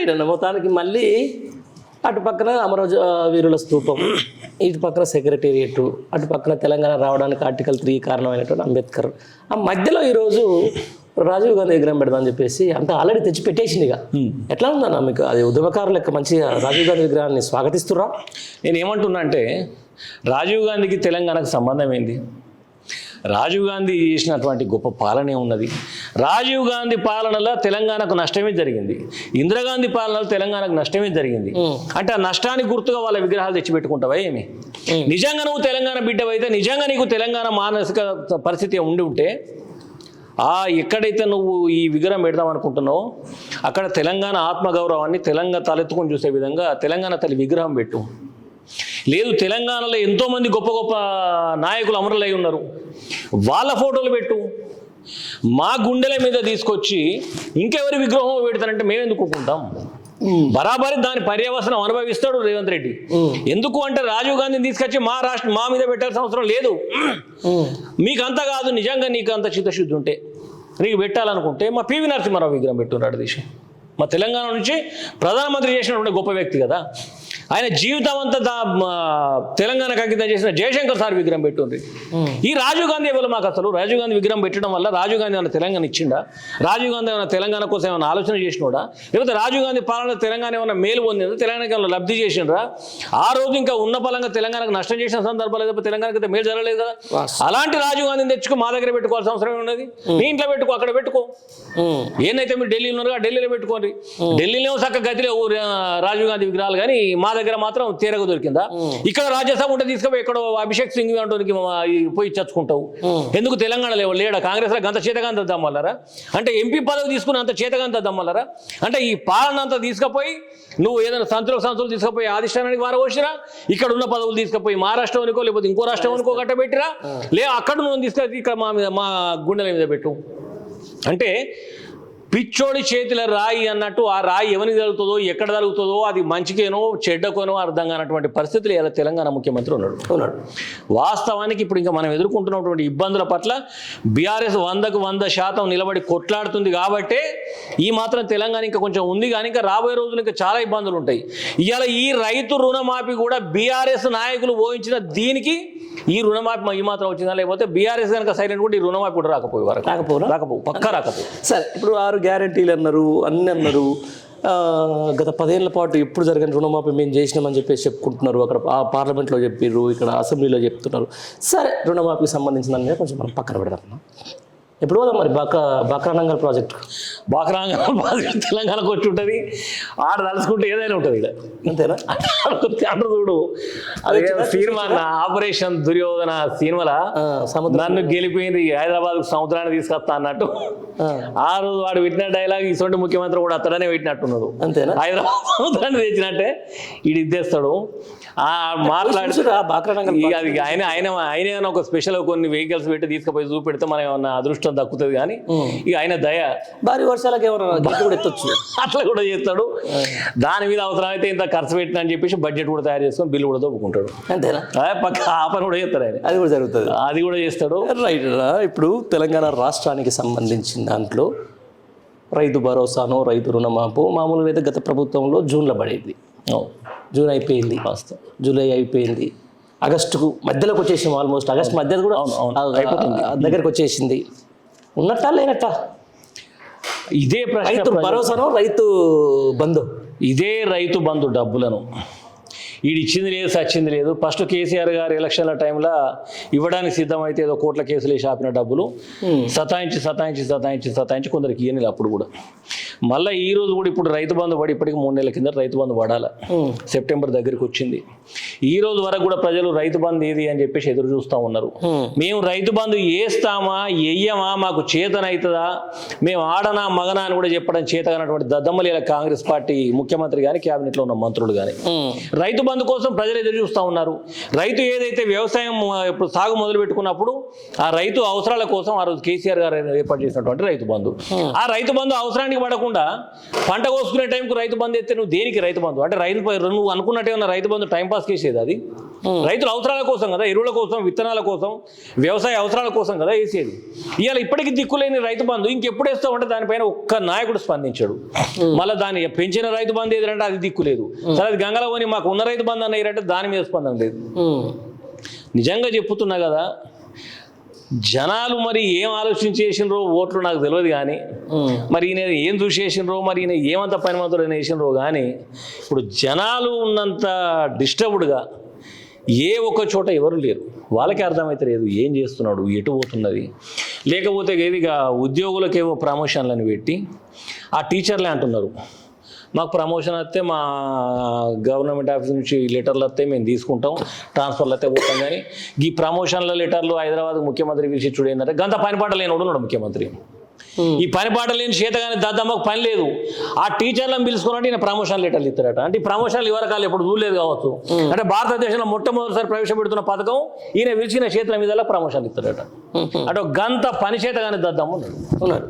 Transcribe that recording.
Right అన్న. మొత్తానికి మళ్ళీ అటు పక్కన అమరజ వీరుల స్తూపం, ఇటు పక్కన సెక్రటేరియట్, అటు పక్కన తెలంగాణ రావడానికి ఆర్టికల్ 3 కారణమైనటువంటి అంబేద్కర్. ఆ మధ్యలో ఈరోజు రాజీవ్ గాంధీ విగ్రహం పెడదామని చెప్పేసి అంత ఆల్రెడీ తెచ్చి పెట్టేసింది. ఇక ఎట్లా ఉందన్న మీకు అది ఉద్యమకారుల లెక్క మంచిగా రాజీవ్ గాంధీ విగ్రహాన్ని స్వాగతిస్తురా? నేను ఏమంటున్నా అంటే రాజీవ్ గాంధీకి తెలంగాణకు సంబంధం ఏంది? రాజీవ్ గాంధీ చేసినటువంటి గొప్ప పాలనే ఉన్నది. రాజీవ్ గాంధీ పాలనలో తెలంగాణకు నష్టమే జరిగింది, ఇందిరాగాంధీ పాలనలో తెలంగాణకు నష్టమే జరిగింది. అంటే ఆ నష్టానికి గుర్తుగా వాళ్ళ విగ్రహాలు తెచ్చిపెట్టుకుంటావా ఏమి? నిజంగా నువ్వు తెలంగాణ బిడ్డవైతే, నిజంగా నీకు తెలంగాణ మానసిక పరిస్థితి ఉండి ఉంటే ఎక్కడైతే నువ్వు ఈ విగ్రహం పెడదాం అనుకుంటున్నావో అక్కడ తెలంగాణ ఆత్మగౌరవాన్ని తెలంగాణ తలెత్తుకొని చూసే విధంగా తెలంగాణ తల్లి విగ్రహం పెట్టు. లేదు, తెలంగాణలో ఎంతోమంది గొప్ప గొప్ప నాయకులు అమరులై ఉన్నారు, వాళ్ళ ఫోటోలు పెట్టు. మా గుండెల మీద తీసుకొచ్చి ఇంకెవరి విగ్రహం పెడతానంటే మేము ఎందుకు ఒప్పుకుంటాం? బరాబరి దాని పర్యవసనం అనుభవిస్తాడు రేవంత్ రెడ్డి. ఎందుకు అంటే రాజీవ్ గాంధీని తీసుకొచ్చి మా మీద పెట్టాల్సిన అవసరం లేదు. మీకు అంత కాదు, నిజంగా నీకు అంత చిత్తశుద్ధి ఉంటే నీకు పెట్టాలనుకుంటే మా పివి నరసింహారావు విగ్రహం పెట్టున్నాడు తీసి. మా తెలంగాణ నుంచి ప్రధానమంత్రి చేసినటువంటి గొప్ప వ్యక్తి కదా ఆయన, జీవితం అంతా తెలంగాణకు అంకితం చేసిన జయశంకర్ సార్ విగ్రహం పెట్టుంది. ఈ రాజీవ్ గాంధీ ఎవరు మాకు అసలు? రాజీవ్ గాంధీ విగ్రహం పెట్టడం వల్ల రాజీవ్ గాంధీ ఏమైనా తెలంగాణ ఇచ్చిండా? రాజీవ్ గాంధీ ఏమైనా తెలంగాణ కోసం ఏమైనా ఆలోచన చేసినోడా? లేకపోతే రాజీవ్ గాంధీ పాలన తెలంగాణ ఏమైనా మేలు పొందిందా? తెలంగాణకి ఏమైనా లబ్ధి చేసిండ్రా? ఆ రోజు ఇంకా ఉన్న పలంగా తెలంగాణకు నష్టం చేసిన సందర్భాలు లేకపోతే తెలంగాణకి అయితే మేలు జరగలేదు కదా. అలాంటి రాజీవ్ గాంధీని తెచ్చుకో మా దగ్గర పెట్టుకోవాల్సిన అవసరం ఉన్నది. నీ ఇంట్లో పెట్టుకో, అక్కడ పెట్టుకో. ఏందైతే మీరు ఢిల్లీలో ఉన్నారో ఢిల్లీలో పెట్టుకోండి. ఢిల్లీలో చక్క గతిలో రాజీవ్ గాంధీ విగ్రహాలు, కానీ మా దగ్గర మాత్రం తీరగ దొరికిందా? ఇక్కడ రాజ్యసభ ఉంటే తీసుకుపోయి ఎక్కడో అభిషేక్ సింగ్ అంటానికి పోయి చచ్చుకుంటావు. ఎందుకు తెలంగాణలో లేడా? కాంగ్రెస్లో గంత చేతగాంత దమ్మన్నారా? అంటే ఎంపీ పదవి తీసుకుని అంత చేతగాంత దమ్మన్నారా? అంటే ఈ పాలన అంతా తీసుకుపోయి నువ్వు ఏదైనా సంతులు తీసుకుపోయి అధిష్టానానికి మారవచ్చిరా, ఇక్కడ ఉన్న పదవులు తీసుకుపోయి మహారాష్ట్రం అనుకో లేకపోతే ఇంకో రాష్ట్రం అనుకో కట్టబెట్టిరా, అక్కడ నువ్వు తీసుకొచ్చి ఇక్కడ మా గుండెల మీద పెట్టు. అంటే పిచ్చోడి చేతిలో రాయి అన్నట్టు ఆ రాయి ఎవరికి తగులుతుందో ఎక్కడ తగులుతుందో అది మంచికేనో చెడ్డకోనో అర్థం కానటువంటి పరిస్థితులు ఇలా తెలంగాణ ముఖ్యమంత్రి ఉన్నాడు. వాస్తవానికి ఇప్పుడు ఇంకా మనం ఎదుర్కొంటున్నటువంటి ఇబ్బందుల పట్ల బీఆర్ఎస్ 100% నిలబడి కొట్లాడుతుంది కాబట్టే ఈ మాత్రం తెలంగాణ ఇంకా కొంచెం ఉంది. కానీ ఇంకా రాబోయే రోజులు ఇంకా చాలా ఇబ్బందులు ఉంటాయి. ఇవాళ ఈ రైతు రుణమాఫీ కూడా బీఆర్ఎస్ నాయకులు ఊహించిన దీనికి ఈ రుణమాఫీ ఈ మాత్రం వచ్చిందా? లేకపోతే బీఆర్ఎస్ కనుక సైలెంట్ కూడా ఈ రుణమాఫీ కూడా రాకపోవు పక్కా రాకపోవు. సరే, ఇప్పుడు 6 గ్యారెంటీలు అన్నారు, అన్నీ అన్నారు. గత 10 ఏళ్ల పాటు ఎప్పుడు జరిగిన రుణమాఫీ మేము చేసినామని చెప్పేసి చెప్పుకుంటున్నారు. అక్కడ పార్లమెంట్లో చెప్పారు, ఇక్కడ అసెంబ్లీలో చెప్తున్నారు. సరే, రుణమాఫీకి సంబంధించిన దాని మీద కొంచెం మనం పక్కన పెడదాం. ఎప్పుడు పోదాం మరి బాక్రానంగల్ ప్రాజెక్ట్? బాక్రానంగల్ ప్రాజెక్ట్ తెలంగాణకు వచ్చి ఉంటుంది. ఆడ తలుచుకుంటే ఏదైనా ఉంటుంది ఇక్కడ, అంతేనా? అంటే చూడు, అదే సినిమా ఆపరేషన్ దుర్యోధన సినిమాలో నన్ను గెలిపోయింది హైదరాబాద్ సముద్రాన్ని తీసుకొస్తా అన్నట్టు ఆ రోజు వాడు పెట్టిన డైలాగ్ ఇటువంటి ముఖ్యమంత్రి కూడా అతడనే పెట్టినట్టున్నాడు. అంతేనా? హైదరాబాద్ సముద్రాన్ని తెచ్చినట్టే ఈడు ఇద్దేస్తాడు. మాట్లాడుతూ అది ఆయన ఒక స్పెషల్ కొన్ని వెహికల్స్ పెట్టి తీసుకుపోయి చూపెడితే మనం ఏమన్నా అదృష్టం దక్కుతుంది. కానీ ఇక ఆయన దయ భారీ వర్షాలకు కూడా ఎత్తొచ్చు, అట్లా కూడా చేస్తాడు. దాని మీద అవసరం అయితే ఇంత ఖర్చు పెట్టిన అని చెప్పేసి బడ్జెట్ కూడా తయారు చేసుకొని బిల్లు కూడా దొప్పుకుంటాడు. అంతేనా? పక్క ఆ పని కూడా చేస్తాడు ఆయన, అది కూడా జరుగుతుంది, అది కూడా చేస్తాడు. రైట్. ఇప్పుడు తెలంగాణ రాష్ట్రానికి సంబంధించిన దాంట్లో రైతు భరోసానో రైతు రుణమాఫో మామూలుగా అయితే గత ప్రభుత్వంలో జూన్లో పడేది. జూన్ అయిపోయింది, జూలై అయిపోయింది, ఆగస్టుకు మధ్యలోకి వచ్చేసాం. ఆల్మోస్ట్ ఆగస్ట్ మధ్య కూడా దగ్గరకు వచ్చేసింది. ఉన్నట్టా లేనట్టా? ఇదే రైతు భరోసానో రైతు బంధు, ఇదే రైతు బంధు డబ్బులను ఈడిచ్చింది లేదు, సచ్చింది లేదు. ఫస్ట్ కేసీఆర్ గారు ఎలక్షన్ల టైంలో ఇవ్వడానికి సిద్ధమైతే ఏదో కోట్ల కేసులు వేసి ఆపిన డబ్బులు సతాయించి కొందరికి ఇయ్యనిలే అప్పుడు కూడా. మళ్ళీ ఈ రోజు కూడా ఇప్పుడు రైతు బంధు పడి ఇప్పటికి 3 నెలల కింద రైతు బంధు పడాలి. సెప్టెంబర్ దగ్గరికి వచ్చింది. ఈ రోజు వరకు కూడా ప్రజలు రైతు బంధు ఏది అని చెప్పేసి ఎదురు చూస్తూ ఉన్నారు. మేము రైతు బంధు వేస్తామా వెయ్యమా, మాకు చేతనవుతుందా, మేము ఆడనా మగనా అని కూడా చెప్పడం చేతనటువంటి దద్దమ్మలేల కాంగ్రెస్ పార్టీ ముఖ్యమంత్రి కానీ క్యాబినెట్లో ఉన్న మంత్రులు కానీ రైతు బంధు బంధు కోసం ప్రజలు ఎదురు చూస్తూ ఉన్నారు. రైతు ఏదైతే వ్యవసాయం ఇప్పుడు సాగు మొదలు పెట్టుకున్నప్పుడు ఆ రైతు అవసరాల కోసం ఆ రోజు కేసీఆర్ గారు ఏర్పాటు చేసినటువంటి రైతు బంధు, ఆ రైతు బంధు అవసరానికి పడకుండా పంట కోసుకునే టైంకు రైతు బంధు ఎత్తే నువ్వు దేనికి రైతు బంధు అంటే నువ్వు అనుకున్నట్టే ఉన్న రైతు బంధు టైంపాస్ చేసేది. అది రైతుల అవసరాల కోసం కదా, ఎరువుల కోసం, విత్తనాల కోసం, వ్యవసాయ అవసరాల కోసం కదా వేసేది. ఇవాళ ఇప్పటికీ దిక్కులేని రైతు బంధు ఇంకెప్పుడు వేస్తామంటే దానిపైన ఒక్క నాయకుడు స్పందించాడు. మళ్ళీ దాన్ని పెంచిన రైతు బంధు ఏదంటే అది దిక్కు లేదు. సరే అది గంగలో పోని మాకు ఉన్న రైతు బంధు అన్నయ్యారంటే దాని మీద స్పందన లేదు. నిజంగా చెప్పుతున్నా కదా, జనాలు మరి ఏం ఆలోచించి చేసినరో ఓట్లు నాకు తెలియదు కానీ, మరి ఈయన ఏం చూసి చేసినరో, మరి ఈయన ఏమంత పనిమంతుడు వేసినరో కానీ, ఇప్పుడు జనాలు ఉన్నంత డిస్టర్బ్డ్గా ఏ ఒక్క చోట ఎవరు లేరు. వాళ్ళకి అర్థమైతే లేదు ఏం చేస్తున్నాడు, ఎటు పోతున్నది. లేకపోతే ఏదిగా ఉద్యోగులకేవో ప్రమోషన్లను పెట్టి ఆ టీచర్లే అంటున్నారు మాకు ప్రమోషన్ వస్తే మా గవర్నమెంట్ ఆఫీస్ నుంచి లెటర్లు వస్తే మేము తీసుకుంటాం, ట్రాన్స్ఫర్లు వస్తే పోతాం. కానీ ఈ ప్రమోషన్ల లెటర్లు హైదరాబాద్ ముఖ్యమంత్రి పిలిచి చూడు ఏంటంటే గంత పనిపాట లేనివాడు ఉన్నాడు ముఖ్యమంత్రి. ఈ పనిపాట లేని చేతగానే దద్దమ్మకు పని లేదు. ఆ టీచర్లను పిలుచుకున్నట్టు ఈయన ప్రమోషన్ లెటర్లు ఇస్తారట. అంటే ఈ ప్రమోషన్లు ఇవరకాలు ఎప్పుడు చూడలేదు కావచ్చు. అంటే భారతదేశంలో మొట్టమొదటిసారి ప్రవేశపెడుతున్న పథకం ఈయన పిలిచిన చేతుల మీద ప్రమోషన్లు ఇస్తారట. అంటే గంత పని చేతగానే దద్దమ్మ ఉన్నాడు.